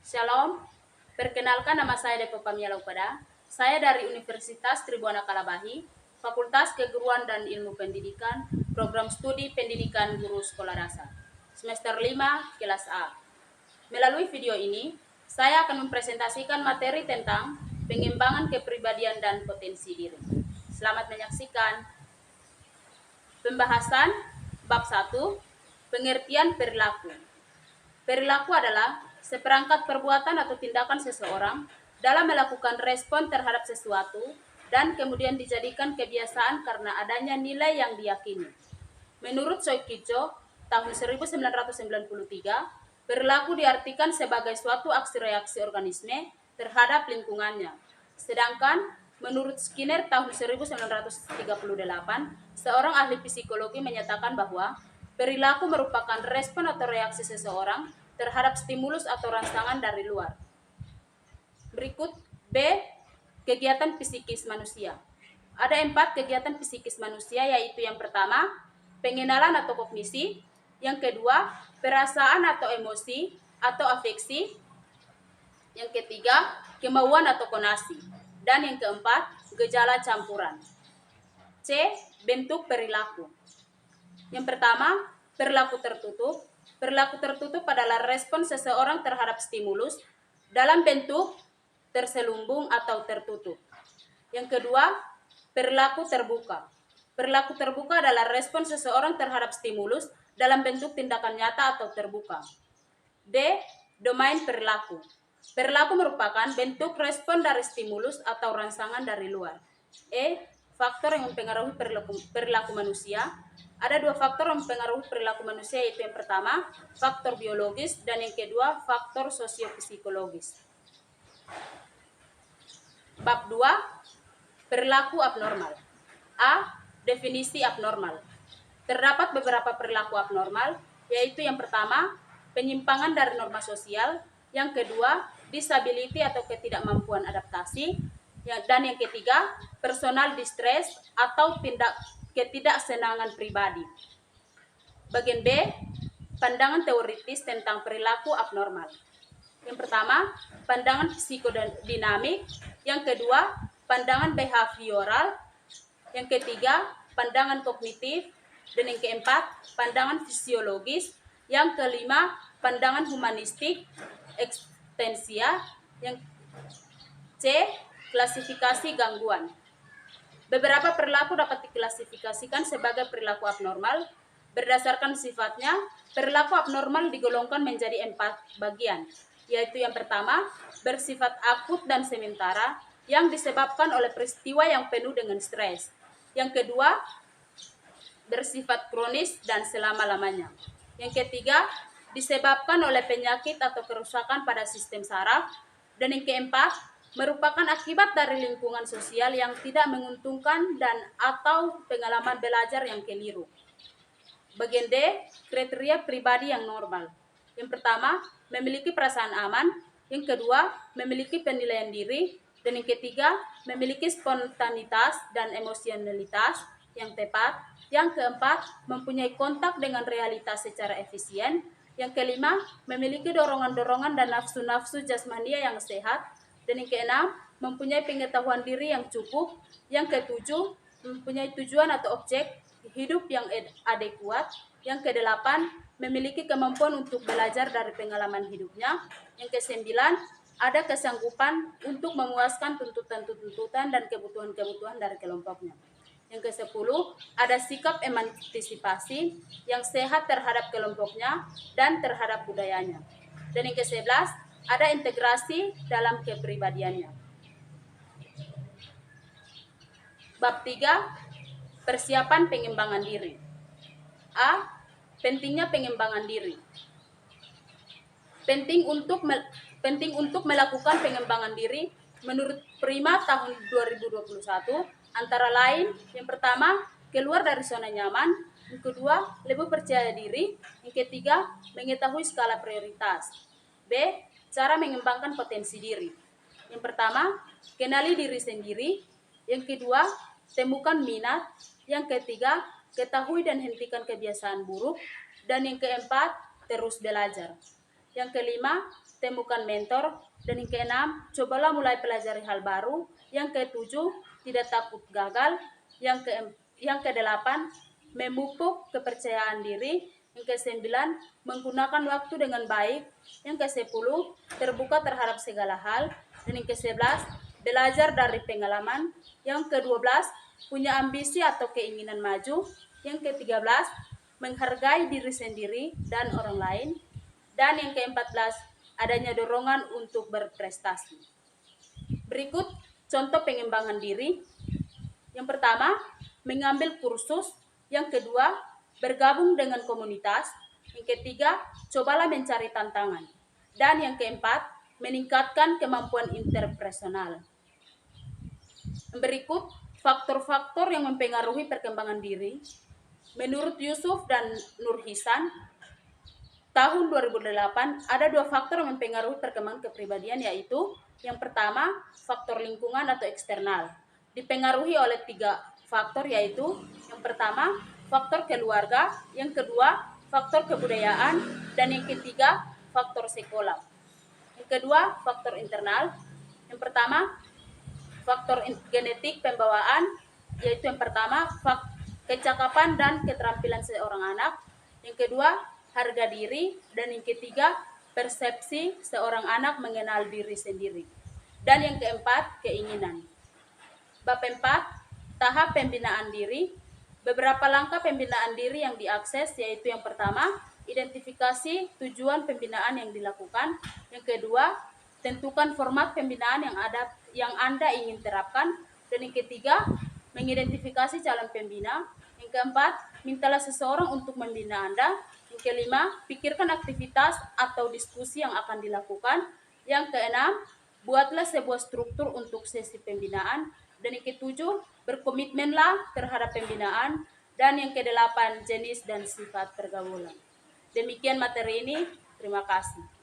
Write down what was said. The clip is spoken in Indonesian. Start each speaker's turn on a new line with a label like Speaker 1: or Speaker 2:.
Speaker 1: Shalom, perkenalkan nama saya Depo Pamia Laupada. Saya dari Universitas Tribhuwana Kalabahi, Fakultas Keguruan dan Ilmu Pendidikan, Program Studi Pendidikan Guru Sekolah Dasar, Semester 5, Kelas A. Melalui video ini, saya akan mempresentasikan materi tentang pengembangan kepribadian dan potensi diri. Selamat menyaksikan. Pembahasan Bab 1, Pengertian Perilaku. Perilaku adalah seperangkat perbuatan atau tindakan seseorang dalam melakukan respon terhadap sesuatu dan kemudian dijadikan kebiasaan karena adanya nilai yang diyakini. Menurut Soikicho, tahun 1993, perilaku diartikan sebagai suatu aksi-reaksi organisme terhadap lingkungannya. Sedangkan menurut Skinner tahun 1938, seorang ahli psikologi menyatakan bahwa perilaku merupakan respon atau reaksi seseorang terhadap stimulus atau rangsangan dari luar. Berikut B. Kegiatan psikis manusia. Ada 4 kegiatan psikis manusia, yaitu yang pertama, pengenalan atau kognisi, yang kedua, perasaan atau emosi atau afeksi, yang ketiga, kemauan atau konasi, dan yang keempat, gejala campuran. C. Bentuk perilaku. Yang pertama, perilaku tertutup. Perilaku tertutup adalah respon seseorang terhadap stimulus dalam bentuk terselubung atau tertutup. Yang kedua, perilaku terbuka. Perilaku terbuka adalah respon seseorang terhadap stimulus dalam bentuk tindakan nyata atau terbuka. D. Domain perilaku. Perilaku merupakan bentuk respon dari stimulus atau rangsangan dari luar. E. Faktor yang mempengaruhi perilaku manusia. Ada 2 faktor yang mempengaruhi perilaku manusia, yaitu yang pertama, faktor biologis, dan yang kedua, faktor sosiopsikologis. Bab 2, perilaku abnormal. A. Definisi abnormal. Terdapat beberapa perilaku abnormal, yaitu yang pertama, penyimpangan dari norma sosial, yang kedua, disability atau ketidakmampuan adaptasi, dan yang ketiga, personal distress atau ketidaksenangan pribadi. Bagian B, pandangan teoritis tentang perilaku abnormal. Yang pertama, pandangan psikodinamik, yang kedua, pandangan behavioral, yang ketiga, pandangan kognitif, dan yang keempat, pandangan fisiologis, yang kelima, pandangan humanistik, ekstensia, yang C, klasifikasi gangguan. Beberapa perilaku dapat diklasifikasikan sebagai perilaku abnormal. Berdasarkan sifatnya, perilaku abnormal digolongkan menjadi 4 bagian, yaitu yang pertama, bersifat akut dan sementara, yang disebabkan oleh peristiwa yang penuh dengan stres. Yang kedua, bersifat kronis dan selama-lamanya. Yang ketiga, disebabkan oleh penyakit atau kerusakan pada sistem saraf. Dan yang keempat, merupakan akibat dari lingkungan sosial yang tidak menguntungkan dan atau pengalaman belajar yang keliru. Bagian D, kriteria pribadi yang normal. Yang pertama, memiliki perasaan aman. Yang kedua, memiliki penilaian diri. Dan yang ketiga, memiliki spontanitas dan emosionalitas yang tepat. Yang keempat, mempunyai kontak dengan realitas secara efisien. Yang kelima, memiliki dorongan-dorongan dan nafsu-nafsu jasmania yang sehat. Dan yang keenam, mempunyai pengetahuan diri yang cukup. Yang ketujuh, mempunyai tujuan atau objek hidup yang adekuat. Yang kedelapan, memiliki kemampuan untuk belajar dari pengalaman hidupnya. Yang kesembilan, ada kesanggupan untuk memuaskan tuntutan-tuntutan dan kebutuhan-kebutuhan dari kelompoknya. Yang ke-10, ada sikap emantisipasi yang sehat terhadap kelompoknya dan terhadap budayanya. Dan yang ke-11, ada integrasi dalam kepribadiannya. Bab 3, persiapan pengembangan diri. A. Pentingnya pengembangan diri. Penting untuk melakukan pengembangan diri menurut Prima tahun 2021 antara lain, yang pertama, keluar dari zona nyaman, yang kedua, lebih percaya diri, yang ketiga, mengetahui skala prioritas. B. Cara mengembangkan potensi diri. Yang pertama, kenali diri sendiri. Yang kedua, temukan minat. Yang ketiga, ketahui dan hentikan kebiasaan buruk. Dan yang keempat, terus belajar. Yang kelima, temukan mentor. Dan yang keenam, cobalah mulai pelajari hal baru. Yang ketujuh, tidak takut gagal. Yang kedelapan, memupuk kepercayaan diri. Yang kesembilan, menggunakan waktu dengan baik. Yang kesepuluh, terbuka terhadap segala hal. Dan yang kesebelas, belajar dari pengalaman. Yang kedua belas, punya ambisi atau keinginan maju. Yang ke-13, menghargai diri sendiri dan orang lain. Dan yang ke-14, adanya dorongan untuk berprestasi. Berikut contoh pengembangan diri. Yang pertama, mengambil kursus. Yang kedua, bergabung dengan komunitas. Yang ketiga, cobalah mencari tantangan. Dan yang keempat, meningkatkan kemampuan interpersonal. Berikut faktor-faktor yang mempengaruhi perkembangan diri. Menurut Yusuf dan Nurhisan, tahun 2008 ada 2 faktor yang mempengaruhi perkembangan kepribadian, yaitu yang pertama, faktor lingkungan atau eksternal. Dipengaruhi oleh 3 faktor, yaitu yang pertama, faktor keluarga, yang kedua, faktor kebudayaan, dan yang ketiga, faktor sekolah. Yang kedua, faktor internal. Yang pertama, faktor genetik pembawaan, yaitu yang pertama, kecakapan dan keterampilan seorang anak. Yang kedua, harga diri. Dan yang ketiga, persepsi seorang anak mengenal diri sendiri. Dan yang keempat, keinginan. Bab 4, tahap pembinaan diri. Beberapa langkah pembinaan diri yang diakses, yaitu yang pertama, identifikasi tujuan pembinaan yang dilakukan. Yang kedua, tentukan format pembinaan yang Anda ingin terapkan. Dan yang ketiga, mengidentifikasi calon pembina. Yang keempat, mintalah seseorang untuk membina Anda. Yang kelima, pikirkan aktivitas atau diskusi yang akan dilakukan. Yang keenam, buatlah sebuah struktur untuk sesi pembinaan. Dan yang ketujuh, berkomitmenlah terhadap pembinaan. Dan yang kedelapan, jenis dan sifat pergaulan. Demikian materi ini. Terima kasih.